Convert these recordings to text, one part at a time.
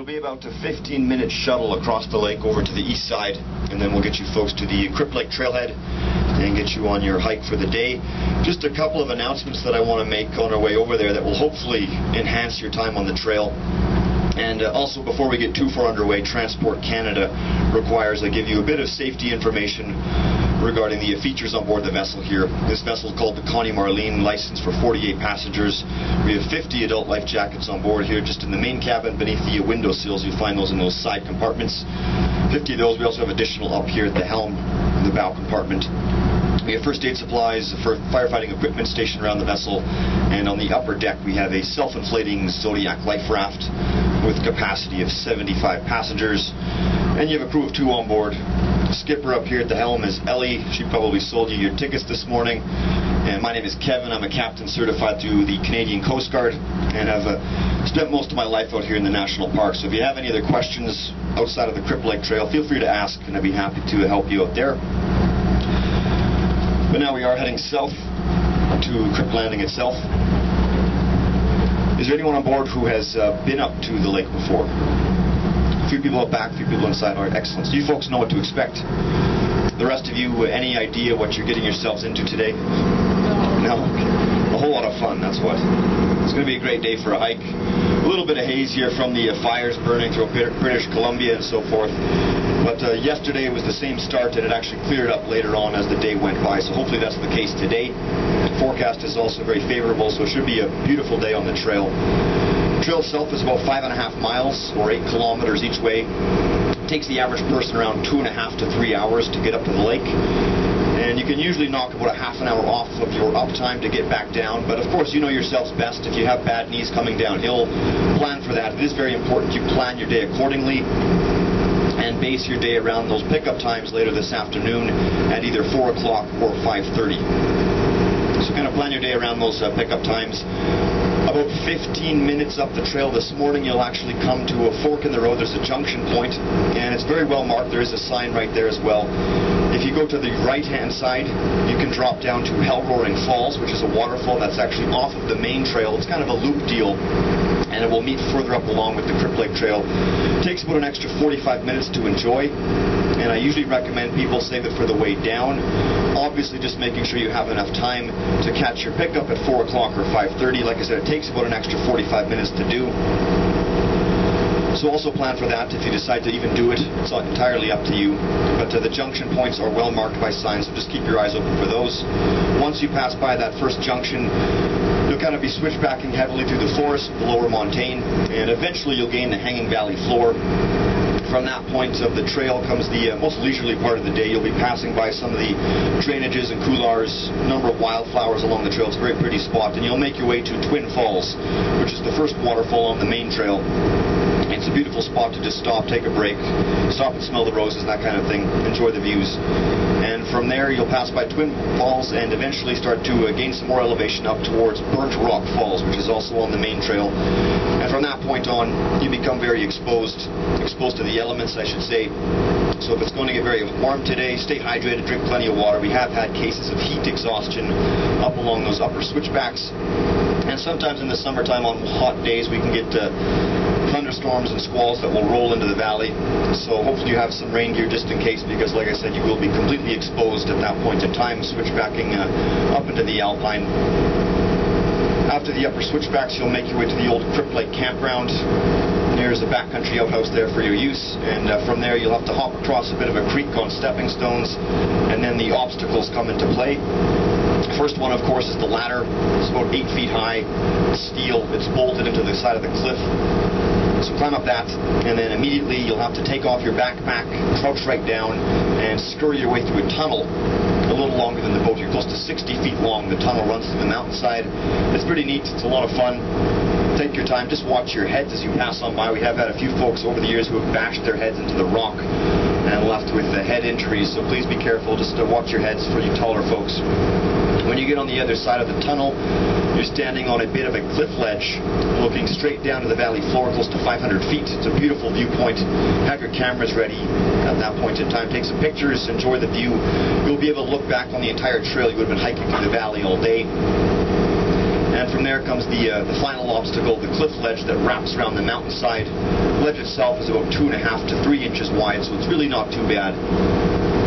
It'll be about a 15-minute shuttle across the lake over to the east side, and then we'll get you folks to the Crypt Lake trailhead and get you on your hike for the day. Just a couple of announcements that I want to make on our way over there that will hopefully enhance your time on the trail. And also, before we get too far underway, Transport Canada requires I give you a bit of safety information regarding the features on board the vessel here. This vessel is called the Connie Marlene, licensed for 48 passengers. We have 50 adult life jackets on board here, just in the main cabin beneath the window sills. You find those in those side compartments. 50 of those. We also have additional up here at the helm in the bow compartment. We have first aid supplies for firefighting equipment stationed around the vessel, and on the upper deck we have a self-inflating Zodiac life raft with capacity of 75 passengers, and you have a crew of 2 on board. The skipper up here at the helm is Ellie. She probably sold you your tickets this morning. And my name is Kevin. I'm a captain certified through the Canadian Coast Guard, and I've spent most of my life out here in the national park. So if you have any other questions outside of the Crypt Lake Trail, feel free to ask, and I'd be happy to help you out there. But now we are heading south to Crypt Landing itself. Is there anyone on board who has been up to the lake before? A few people out back, a few people inside. All right, excellent. So you folks know what to expect. The rest of you, any idea what you're getting yourselves into today? No? A whole lot of fun, that's what. It's going to be a great day for a hike. A little bit of haze here from the fires burning through British Columbia and so forth. But yesterday was the same start, and it actually cleared up later on as the day went by. So hopefully that's the case today. The forecast is also very favorable, so it should be a beautiful day on the trail. The trail itself is about 5.5 miles, or 8 kilometers each way. It takes the average person around 2.5 to 3 hours to get up to the lake. And you can usually knock about a half an hour off of your up time to get back down. But of course, you know yourselves best. If you have bad knees coming downhill, plan for that. It is very important you plan your day accordingly and base your day around those pickup times later this afternoon at either 4 o'clock or 5:30. So kind of plan your day around those pickup times. About 15 minutes up the trail this morning, you'll actually come to a fork in the road. There's a junction point, and it's very well marked. There is a sign right there as well. If you go to the right-hand side, you can drop down to Hell Roaring Falls, which is a waterfall that's actually off of the main trail. It's kind of a loop deal, and it will meet further up along with the Crypt Lake Trail. It takes about an extra 45 minutes to enjoy, and I usually recommend people save it for the way down. Obviously, just making sure you have enough time to catch your pickup at 4 o'clock or 5:30. Like I said, it takes about an extra 45 minutes to do. So also plan for that if you decide to even do it. It's entirely up to you. But the junction points are well marked by signs, so just keep your eyes open for those. Once you pass by that first junction, you'll kind of be switchbacking heavily through the forest, the lower montane, and eventually you'll gain the hanging valley floor. From that point of the trail comes the most leisurely part of the day. You'll be passing by some of the drainages and couloirs, a number of wildflowers along the trail. It's a very pretty spot, and you'll make your way to Twin Falls, which is the first waterfall on the main trail. It's a beautiful spot to just stop, take a break, stop and smell the roses, that kind of thing, enjoy the views. And from there you'll pass by Twin Falls and eventually start to gain some more elevation up towards Burnt Rock Falls, which is also on the main trail. And from that point on, you become very exposed to the elements, I should say. So if it's going to get very warm today, stay hydrated, drink plenty of water. We have had cases of heat exhaustion up along those upper switchbacks. And sometimes in the summertime on hot days we can get thunderstorms and squalls that will roll into the valley. So hopefully you have some rain gear just in case, because like I said, you will be completely exposed at that point in time, switchbacking up into the alpine. After the upper switchbacks, you'll make your way to the old Crypt Lake campground. There's a backcountry outhouse there for your use, and from there you'll have to hop across a bit of a creek on stepping stones, and then the obstacles come into play. First one, of course, is the ladder. It's about 8 feet high, steel. It's bolted into the side of the cliff. So climb up that, and then immediately you'll have to take off your backpack, crouch right down, and scurry your way through a tunnel a little longer than the boat. You're close to 60 feet long. The tunnel runs through the mountainside. It's pretty neat. It's a lot of fun. Take your time. Just watch your heads as you pass on by. We have had a few folks over the years who have bashed their heads into the rock and left with head injuries, so please be careful. Just watch your heads for you taller folks. When you get on the other side of the tunnel, you're standing on a bit of a cliff ledge looking straight down to the valley floor, close to 500 feet. It's a beautiful viewpoint. Have your cameras ready at that point in time. Take some pictures, enjoy the view. You'll be able to look back on the entire trail. You would have been hiking through the valley all day. And from there comes the final obstacle, the cliff ledge that wraps around the mountainside. The ledge itself is about 2.5 to 3 inches wide, so it's really not too bad.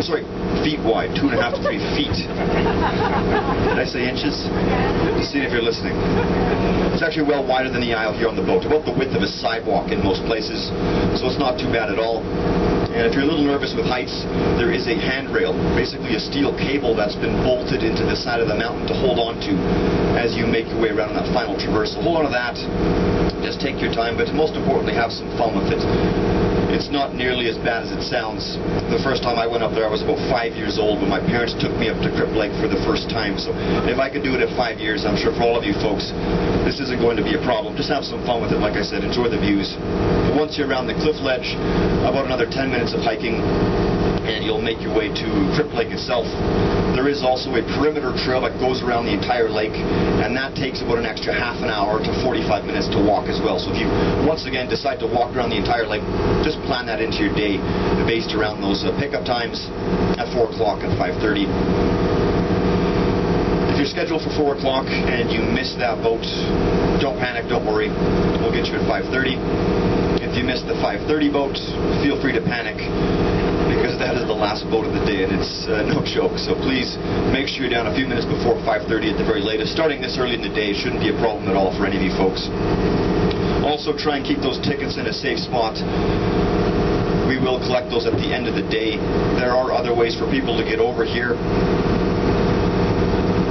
Sorry, feet wide, 2.5 to 3 feet. Did I say inches? Just see if you're listening. It's actually well wider than the aisle here on the boat, about the width of a sidewalk in most places, so it's not too bad at all. And if you're a little nervous with heights, there is a handrail, basically a steel cable that's been bolted into the side of the mountain to hold on to as you make your way around that final traverse. So hold on to that, just take your time, but most importantly, have some fun with it. It's not nearly as bad as it sounds. The first time I went up there, I was about 5 years old when my parents took me up to Crypt Lake for the first time. So if I could do it at 5 years, I'm sure for all of you folks, this isn't going to be a problem. Just have some fun with it, like I said. Enjoy the views. But once you're around the cliff ledge, about another 10 minutes of hiking, and you'll make your way to Crypt Lake itself. There is also a perimeter trail that goes around the entire lake, and that takes about an extra half an hour to 45 minutes to walk as well. So if you, once again, decide to walk around the entire lake, just plan that into your day based around those pickup times at 4 o'clock and 5:30. If you're scheduled for 4 o'clock and you miss that boat, don't panic, don't worry. We'll get you at 5:30. If you miss the 5:30 boat, feel free to panic, because that is the last boat of the day, and it's no joke. So please make sure you're down a few minutes before 5:30 at the very latest. Starting this early in the day shouldn't be a problem at all for any of you folks. Also, try and keep those tickets in a safe spot. We will collect those at the end of the day. There are other ways for people to get over here.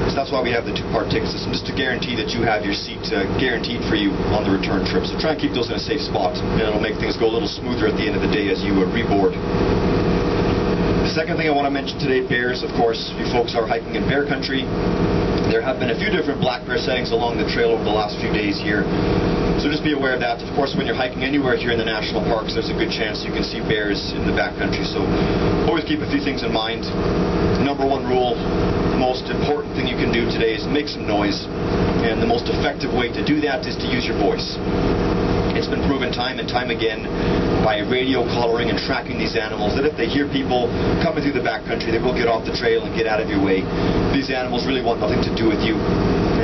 So that's why we have the two-part ticket system, just to guarantee that you have your seat guaranteed for you on the return trip. So try and keep those in a safe spot, and it'll make things go a little smoother at the end of the day as you reboard. The second thing I want to mention today, bears. Of course, you folks are hiking in bear country. There have been a few different black bear sightings along the trail over the last few days here. So just be aware of that. Of course, when you're hiking anywhere here in the national parks, there's a good chance you can see bears in the backcountry. So always keep a few things in mind. Number one rule, most important thing you can do today is make some noise. And the most effective way to do that is to use your voice. It's been proven time and time again by radio collaring and tracking these animals that if they hear people coming through the backcountry, they will get off the trail and get out of your way. These animals really want nothing to do with you,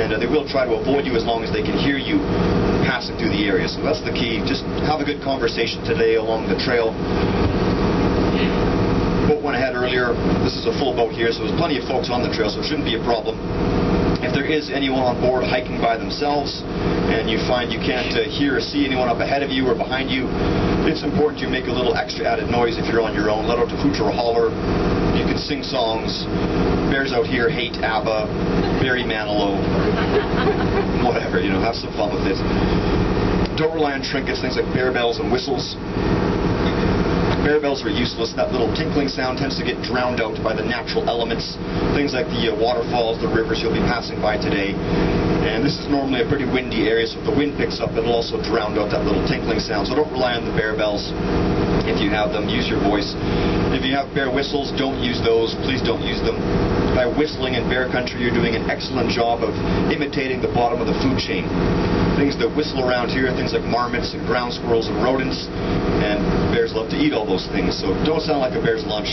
and they will try to avoid you as long as they can hear you passing through the area. So that's the key. Just have a good conversation today along the trail. Boat went ahead earlier. This is a full boat here, so there's plenty of folks on the trail, so it shouldn't be a problem. If there is anyone on board hiking by themselves and you find you can't hear or see anyone up ahead of you or behind you, it's important you make a little extra added noise if you're on your own. Let out a hoot or a holler. You can sing songs. Bears out here hate ABBA, Barry Manilow, whatever, have some fun with it. Don't rely on trinkets, things like bear bells and whistles. Bear bells are useless. That little tinkling sound tends to get drowned out by the natural elements. Things like the waterfalls, the rivers you'll be passing by today. And this is normally a pretty windy area, so if the wind picks up, it'll also drown out that little tinkling sound. So don't rely on the bear bells. If you have them, use your voice. If you have bear whistles, don't use those. Please don't use them. By whistling in bear country, you're doing an excellent job of imitating the bottom of the food chain. Things that whistle around here are things like marmots and ground squirrels and rodents, and bears love to eat all those things. So don't sound like a bear's lunch.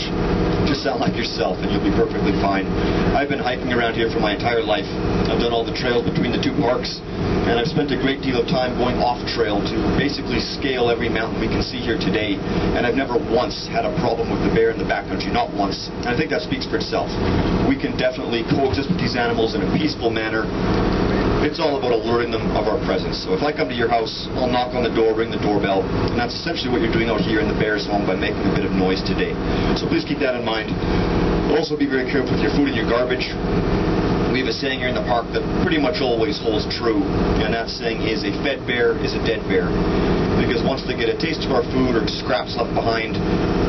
Just sound like yourself, and you'll be perfectly fine. I've been hiking around here for my entire life. I've done all the trails between the two parks, and I've spent a great deal of time going off trail to basically scale every mountain we can see here today, and I've never once had a problem with the bear in the backcountry, not once. And I think that speaks for itself. We can definitely coexist with these animals in a peaceful manner. It's all about alerting them of our presence. So if I come to your house, I'll knock on the door, ring the doorbell, and that's essentially what you're doing out here in the bear's home by making a bit of noise today. So please keep that in mind. Also be very careful with your food and your garbage. We have a saying here in the park that pretty much always holds true, and that saying is a fed bear is a dead bear. Because once they get a taste of our food or scraps left behind,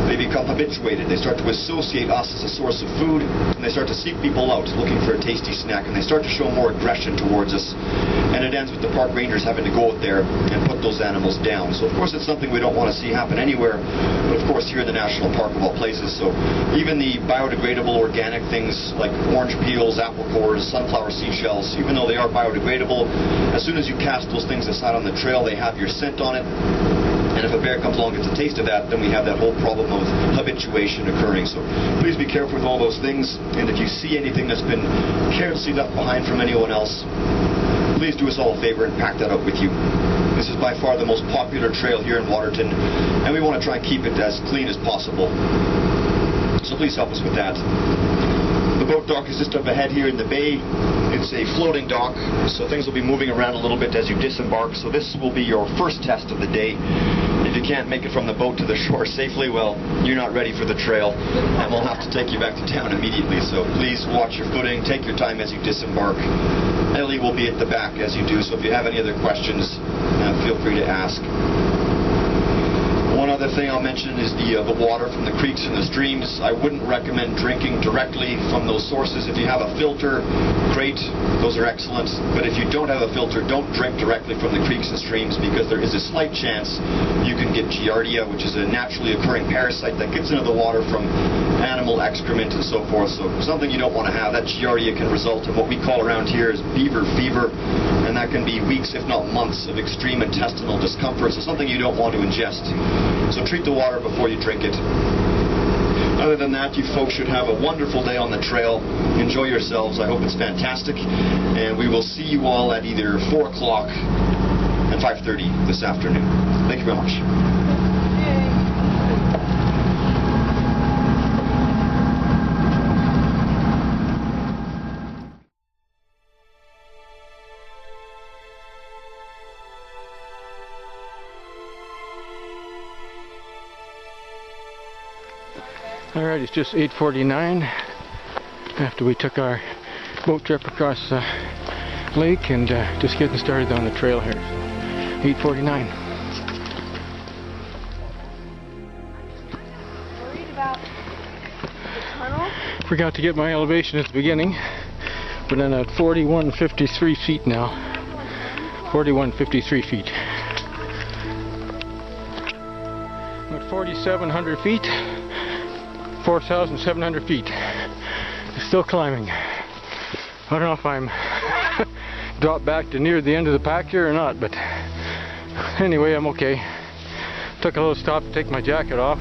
they become habituated. They start to associate us as a source of food, and they start to seek people out looking for a tasty snack, and they start to show more aggression towards us. And it ends with the park rangers having to go out there and put those animals down. So of course it's something we don't want to see happen anywhere, but of course here in the national park of all places. So even the biodegradable organic things like orange peels, apple cores, sunflower seashells, even though they are biodegradable, as soon as you cast those things aside on the trail, they have your scent on it. And if a bear comes along and gets a taste of that, then we have that whole problem of habituation occurring. So please be careful with all those things. And if you see anything that's been carelessly left behind from anyone else, please do us all a favor and pack that up with you. This is by far the most popular trail here in Waterton, and we want to try and keep it as clean as possible. So please help us with that. The boat dock is just up ahead here in the bay. It's a floating dock, so things will be moving around a little bit as you disembark. So this will be your first test of the day. If you can't make it from the boat to the shore safely, well, you're not ready for the trail, and we'll have to take you back to town immediately. So please watch your footing, take your time as you disembark. Ellie will be at the back as you do, so if you have any other questions, feel free to ask. One other thing I'll mention is the water from the creeks and the streams. I wouldn't recommend drinking directly from those sources. If you have a filter, great, those are excellent. But if you don't have a filter, don't drink directly from the creeks and streams, because there is a slight chance you can get giardia, which is a naturally occurring parasite that gets into the water from animal excrement and so forth. So something you don't want to have. That giardia can result in what we call around here is beaver fever, and that can be weeks, if not months, of extreme intestinal discomfort. So something you don't want to ingest. So treat the water before you drink it. Other than that, you folks should have a wonderful day on the trail. Enjoy yourselves. I hope it's fantastic. And we will see you all at either 4 o'clock and 5:30 this afternoon. Thank you very much. Alright, it's just 8:49 after we took our boat trip across the lake, and just getting started on the trail here. 8:49. Worried about the tunnel? Forgot to get my elevation at the beginning, but I'm at 4153 feet now. 4153 feet. I'm at 4,700 feet. 4,700 feet. Still climbing. I don't know if I'm dropped back to near the end of the pack here or not, but anyway, I'm okay. Took a little stop to take my jacket off.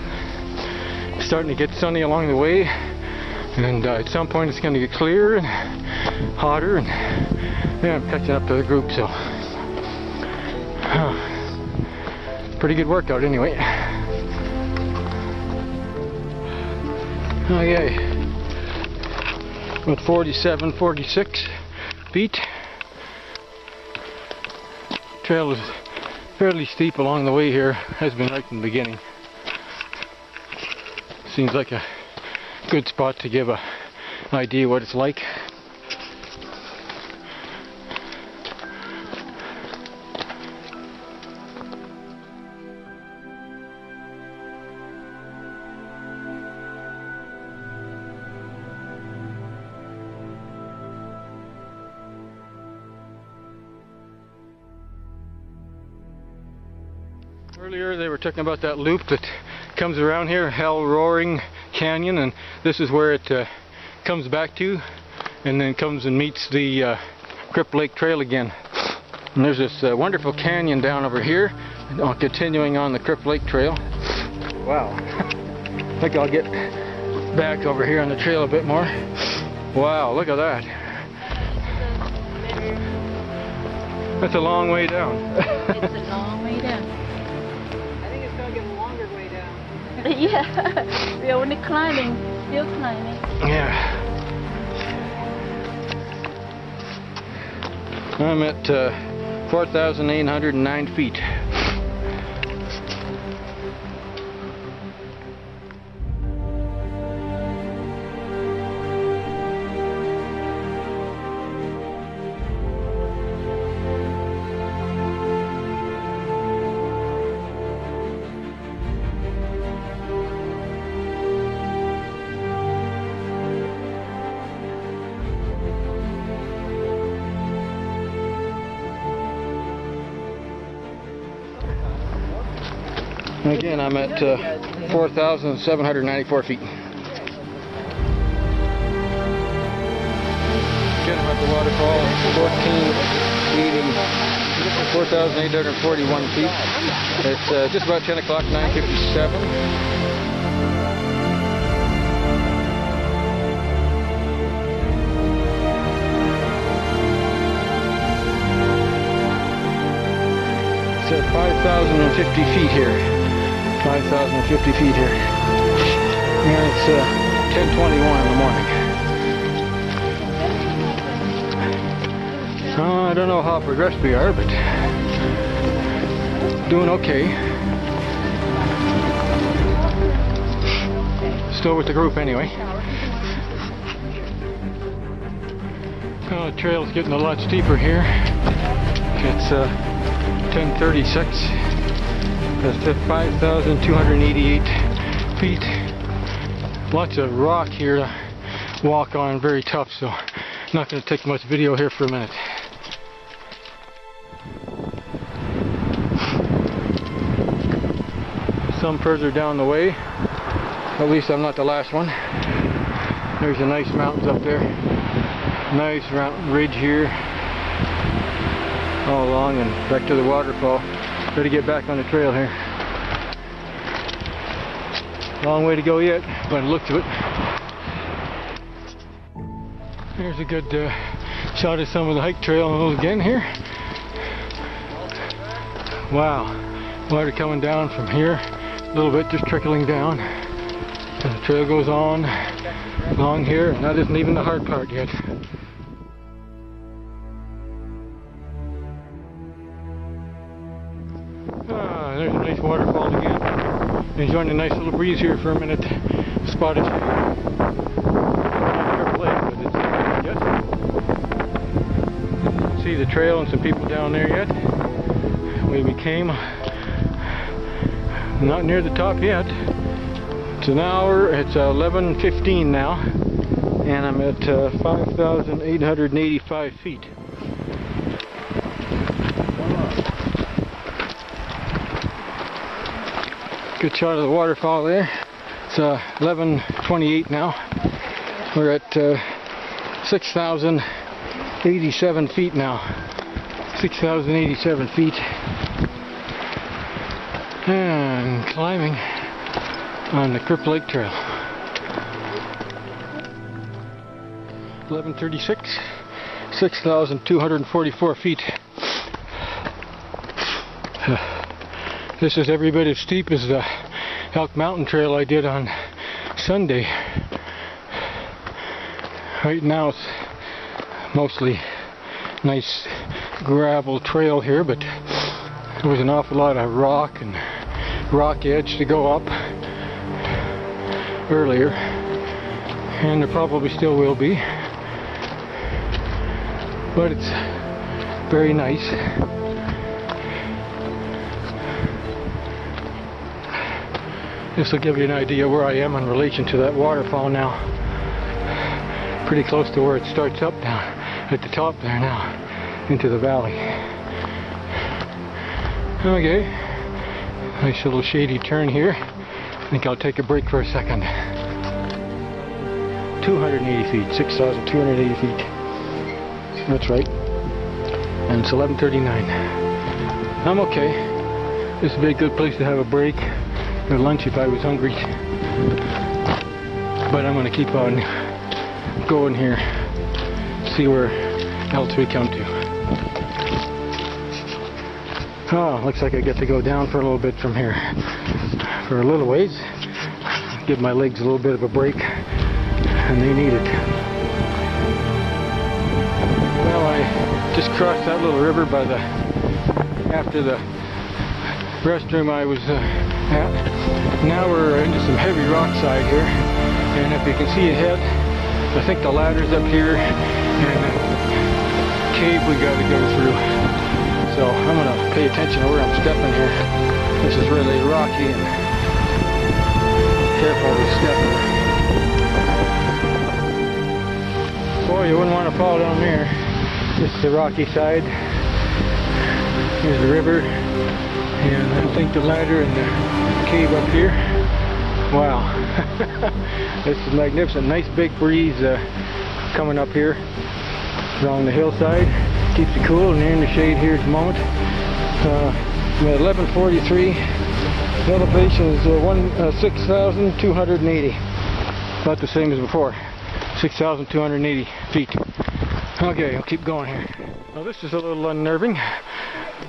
It's starting to get sunny along the way, and at some point it's going to get clearer and hotter, and yeah, I'm catching up to the group, so pretty good workout anyway. Okay, about 47, 46 feet. Trail is fairly steep along the way here, has been right from the beginning. Seems like a good spot to give an idea what it's like. Earlier they were talking about that loop that comes around here, Hell Roaring Canyon, and this is where it comes back to, and then comes and meets the Crypt Lake Trail again. And there's this wonderful canyon down over here, continuing on the Crypt Lake Trail. Wow. I think I'll get back over here on the trail a bit more. Wow, look at that. That's a long way down. It's a long way down. Yeah, we are only climbing, still climbing. Yeah. I'm at 4,809 feet. Again, I'm at 4,794 feet. Again, I'm at the waterfall, 4,841 feet. It's just about 10 o'clock, 9:57. 5,050 feet here. 5,050 feet here. And it's 10:21 in the morning. I don't know how progressed we are, but doing okay. Still with the group anyway. The trail's getting a lot steeper here. It's 10:36. That's 5,288 feet. Lots of rock here to walk on, very tough, so I'm not going to take much video here for a minute. Some further down the way. At least I'm not the last one. There's the nice mountains up there. Nice mountain ridge here. All along and back to the waterfall. Got to get back on the trail here. Long way to go yet, by the looks of it. There's a good shot of some of the hike trail again here. Wow, water coming down from here. A little bit, just trickling down. And the trail goes on along here, and that isn't even the hard part yet. There's a nice waterfall again. Enjoying a nice little breeze here for a minute. Spotted here. Not Crypt Lake, but it's yes. See the trail and some people down there yet. We came. Not near the top yet. It's an hour. It's 11:15 now, and I'm at 5,885 feet. Good shot of the waterfall there. It's 11:28 now. We're at 6,087 feet now. 6,087 feet. And climbing on the Crypt Lake Trail. 11:36. 6,244 feet. This is every bit as steep as the Elk Mountain Trail I did on Sunday. Right now it's mostly nice gravel trail here, but there was an awful lot of rock and rock edge to go up earlier, and there probably still will be, but it's very nice. This will give you an idea where I am in relation to that waterfall now. Pretty close to where it starts up down at the top there now, into the valley. Okay, nice little shady turn here. I think I'll take a break for a second. 280 feet, 6,280 feet. That's right. And it's 11:39. I'm okay. This would be a good place to have a break. For lunch if I was hungry, but I'm going to keep on going here, see where else we come to. Oh, looks like I get to go down for a little bit from here, for a little ways, give my legs a little bit of a break, and they need it. Well, I just crossed that little river by the, after the restroom I was at. Now we're into some heavy rock side here, and if you can see ahead, I think the ladder's up here, and a cave we got to go through. So I'm going to pay attention to where I'm stepping here. This is really rocky, and careful with stepping. Boy, you wouldn't want to fall down there. This is the rocky side. Here's the river. And I think the ladder and the cave up here. Wow. This is magnificent. Nice big breeze coming up here along the hillside. Keeps you cool, and you're in the shade here at the moment. I'm at 11:43. The elevation is 6,280. About the same as before. 6,280 feet. Okay, I'll keep going here. Now this is a little unnerving.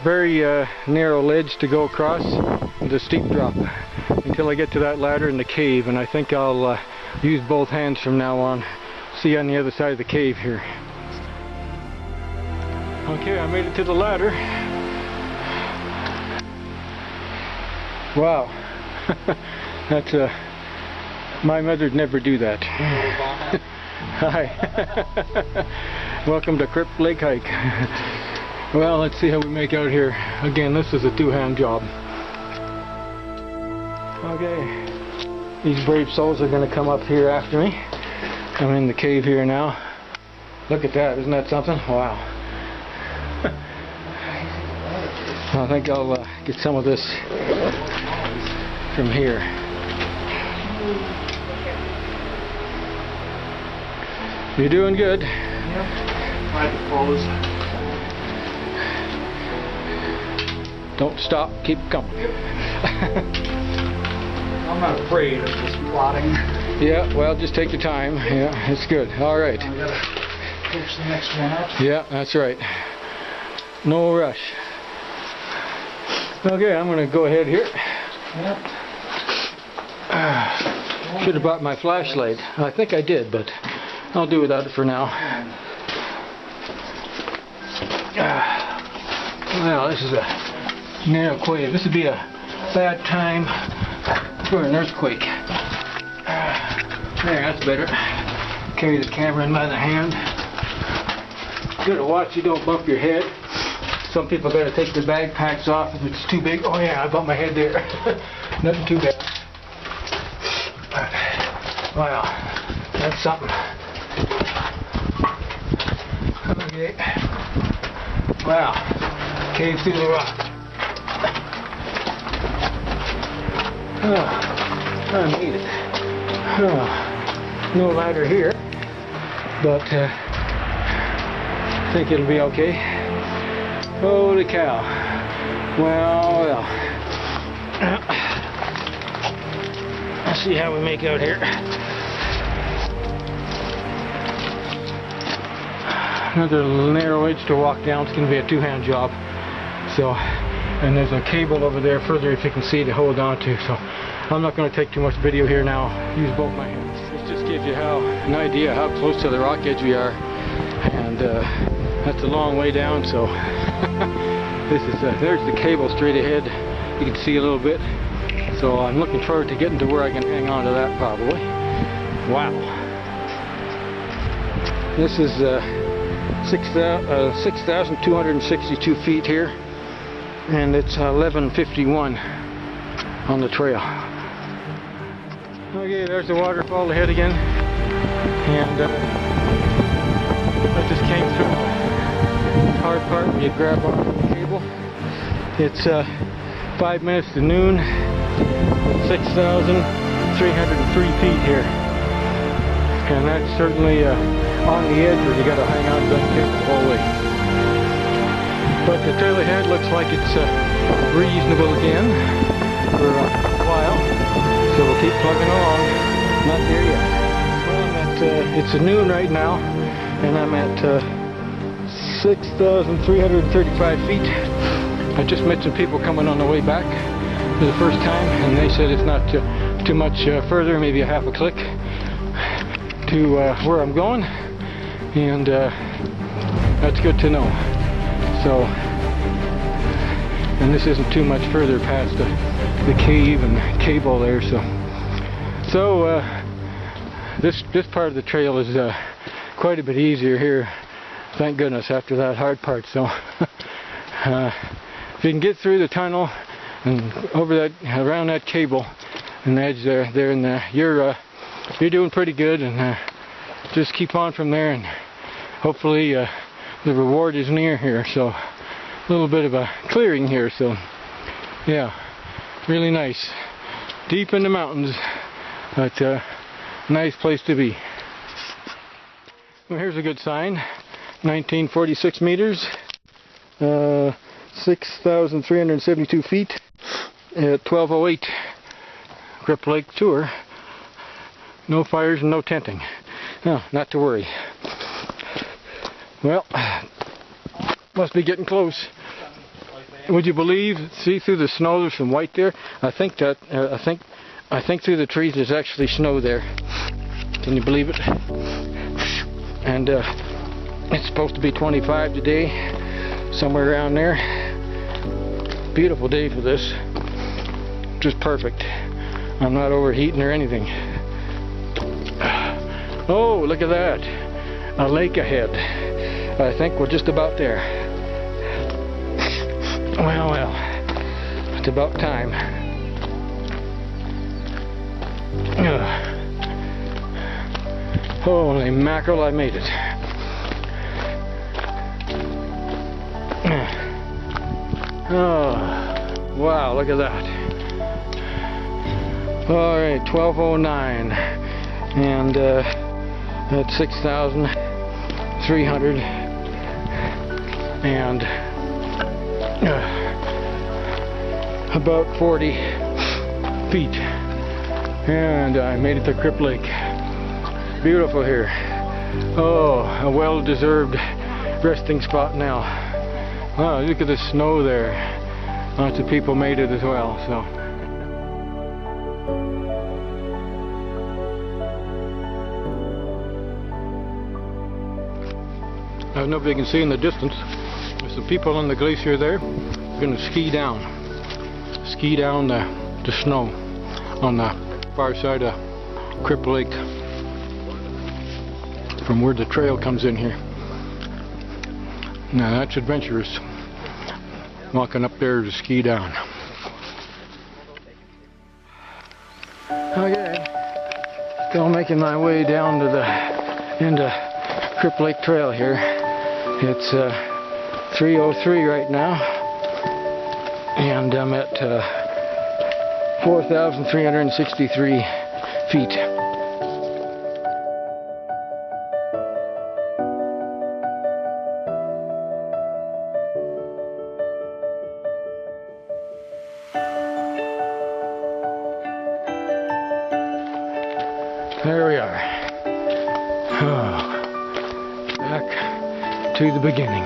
very narrow ledge to go across with a steep drop until I get to that ladder in the cave, and I think I'll use both hands from now on. See you on the other side of the cave here. Okay, I made it to the ladder. Wow. That's my mother'd never do that. Hi. Welcome to Crypt Lake hike. Well, let's see how we make out here. Again, this is a two-hand job. Okay, these brave souls are going to come up here after me. I'm in the cave here now. Look at that, isn't that something? Wow. I think I'll get some of this from here. You're doing good. Yep. I suppose. Don't stop, keep coming. I'm not afraid of just plotting. Yeah, well, just take your time. Yeah, it's good. All right. I gotta push the next one up. Yeah, that's right. No rush. Okay, I'm going to go ahead here. Yep. Should have brought my flashlight. I think I did, but I'll do without it for now. Well, this is a narrow cave. This would be a bad time for an earthquake. There, that's better. Carry the camera in my other hand. Gotta watch you don't bump your head. Some people gotta take their backpacks off if it's too big. Oh yeah, I bumped my head there. Nothing too bad. Wow, that's something. Okay. Wow, cave through the rock. Oh, I made it. Oh, no ladder here, but I think it'll be okay. Holy cow. Well. Let's see how we make out here. Another narrow edge to walk down. It's going to be a two-hand job. So, and there's a cable over there further, if you can see, to hold on to. So I'm not going to take too much video here now. Use both my hands. This just gives you an idea how close to the rock edge we are. And that's a long way down, so this is there's the cable straight ahead. You can see a little bit. So I'm looking forward to getting to where I can hang on to that probably. Wow. This is 6,262 feet here, and it's 11:51 on the trail. Okay, there's the waterfall ahead again, and I just came through the hard part where you grab on the cable. It's 5 minutes to noon. 6,303 feet here, and that's certainly on the edge where you got to hang on to that cable the whole way. But the trail ahead looks like it's reasonable again for a while, so we'll keep plugging along. Not there yet. Well, I'm at, it's noon right now, and I'm at 6,335 feet. I just met some people coming on the way back for the first time, and they said it's not too much further, maybe a half a click to where I'm going, and that's good to know. So, and this isn't too much further past the cave and cable there, so this part of the trail is quite a bit easier here, thank goodness, after that hard part. So if you can get through the tunnel and over that, around that cable and the edge there, you're doing pretty good, and just keep on from there, and hopefully the reward is near here. So a little bit of a clearing here, so yeah, really nice, deep in the mountains, but nice place to be. Well, here's a good sign. 1946 meters, 6,372 feet at 12:08. Crypt Lake tour. No fires and no tenting. No, not to worry. Well, must be getting close. would you believe? See through the snow, there's some white there. I think through the trees there's actually snow there. Can you believe it? And it's supposed to be 25 today, somewhere around there. Beautiful day for this. Just perfect. I'm not overheating or anything. Oh, look at that. A lake ahead. I think we're just about there. Well, it's about time. Holy mackerel, I made it. Oh, wow, look at that. Alright, 12:09. And that's 6,300 and about 40 feet. And I made it to Crypt Lake. Beautiful here. Oh, a well-deserved resting spot now. Wow, look at the snow there. Lots of people made it as well, so. I don't know if you can see in the distance, there's some people on the glacier there. They're going to ski down the snow on the far side of Crypt Lake from where the trail comes in here. Now that's adventurous, walking up there to ski down. Okay, still making my way down to the end of Crypt Lake Trail here. It's 3:03 right now, and I'm at 4,363 feet. There we are. Oh, back to the beginning.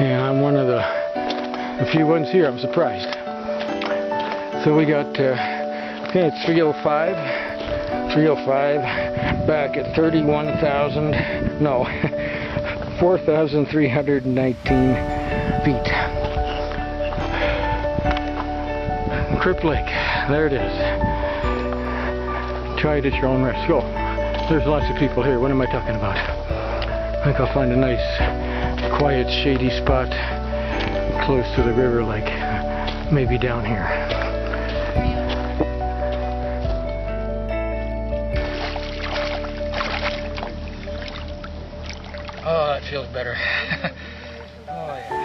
And I'm one of the few ones here. I'm surprised. So we got, okay, it's 3:05 back at 4,319 feet. Crypt Lake, there it is. Try it at your own risk. Oh, there's lots of people here. What am I talking about? I think I'll find a nice, quiet, shady spot close to the river, like maybe down here. Oh, that feels better. Oh, yeah.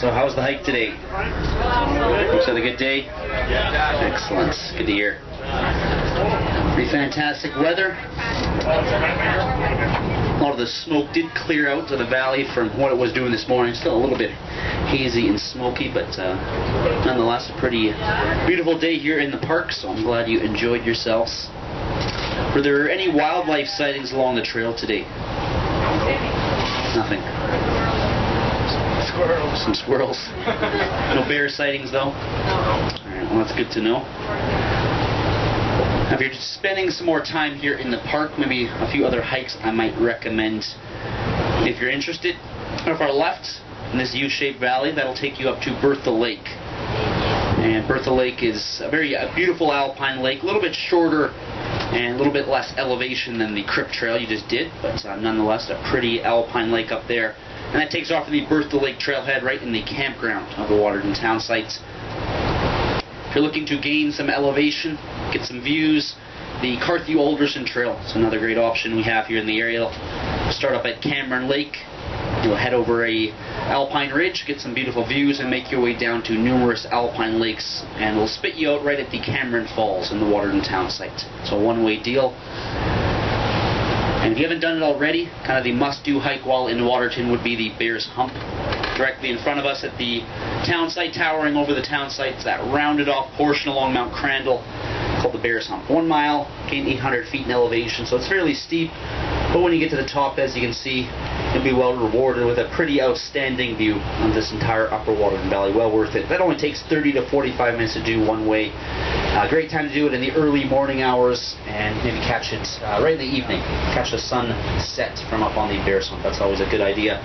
So how was the hike today? Looks like a good day? Excellent. Good to hear. Pretty fantastic weather. A lot of the smoke did clear out of the valley from what it was doing this morning. Still a little bit hazy and smoky, but nonetheless a pretty beautiful day here in the park, so I'm glad you enjoyed yourselves. Were there any wildlife sightings along the trail today? Nothing. Squirrels. Some squirrels. No bear sightings though? Alright, well that's good to know. Now if you're just spending some more time here in the park, maybe a few other hikes I might recommend if you're interested. Off our left, in this U-shaped valley, that'll take you up to Bertha Lake. And Bertha Lake is a very beautiful alpine lake, a little bit shorter and a little bit less elevation than the Crypt Trail you just did, but nonetheless a pretty alpine lake up there. And that takes off from the Bertha Lake trailhead right in the campground of the Waterton town sites. If you're looking to gain some elevation, get some views, the Carthew-Alderson Trail is another great option we have here in the area. It'll start up at Cameron Lake. You'll head over a Alpine Ridge, get some beautiful views, and make your way down to numerous alpine lakes, and we'll spit you out right at the Cameron Falls in the Waterton town site. So a one-way deal. And if you haven't done it already, kind of the must-do hike while in Waterton would be the Bears Hump. Directly in front of us at the town site, towering over the town site, it's that rounded off portion along Mount Crandall called the Bears Hump. 1 mile, gain 800 feet in elevation, so it's fairly steep, but when you get to the top, as you can see, you'll be well rewarded with a pretty outstanding view of this entire upper Waterton Valley. Well worth it. That only takes 30 to 45 minutes to do one way. Great time to do it in the early morning hours, and maybe catch it right in the evening. Catch the sun set from up on the Bears Hump. That's always a good idea.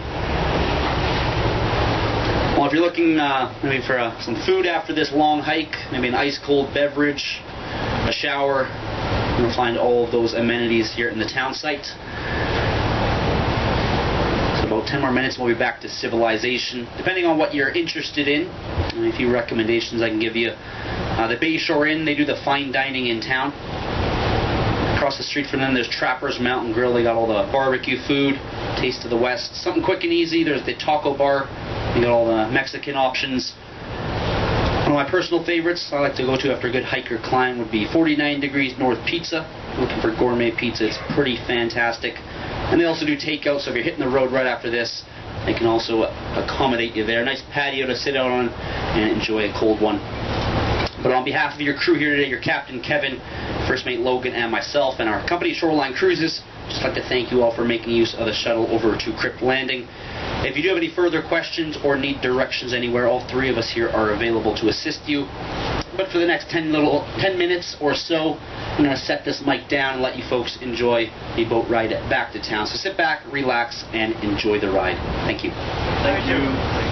Well, if you're looking maybe for some food after this long hike, maybe an ice-cold beverage, a shower, you'll find all of those amenities here in the town site. So about 10 more minutes, we'll be back to civilization. Depending on what you're interested in, a few recommendations I can give you. The Bayshore Inn, they do the fine dining in town. Across the street from them, there's Trapper's Mountain Grill. They got all the barbecue food, Taste of the West. Something quick and easy, there's the Taco Bar. You got all the Mexican options. One of my personal favorites I like to go to after a good hike or climb would be 49 Degrees North Pizza. Looking for gourmet pizza, it's pretty fantastic. And they also do takeout, so if you're hitting the road right after this, they can also accommodate you there. Nice patio to sit out on and enjoy a cold one. But on behalf of your crew here today, your captain Kevin, first mate Logan, and myself, and our company Shoreline Cruises, just like to thank you all for making use of the shuttle over to Crypt Landing. If you do have any further questions or need directions anywhere, all three of us here are available to assist you. But for the next 10 minutes or so, I'm going to set this mic down and let you folks enjoy the boat ride back to town. So sit back, relax, and enjoy the ride. Thank you. Thank you.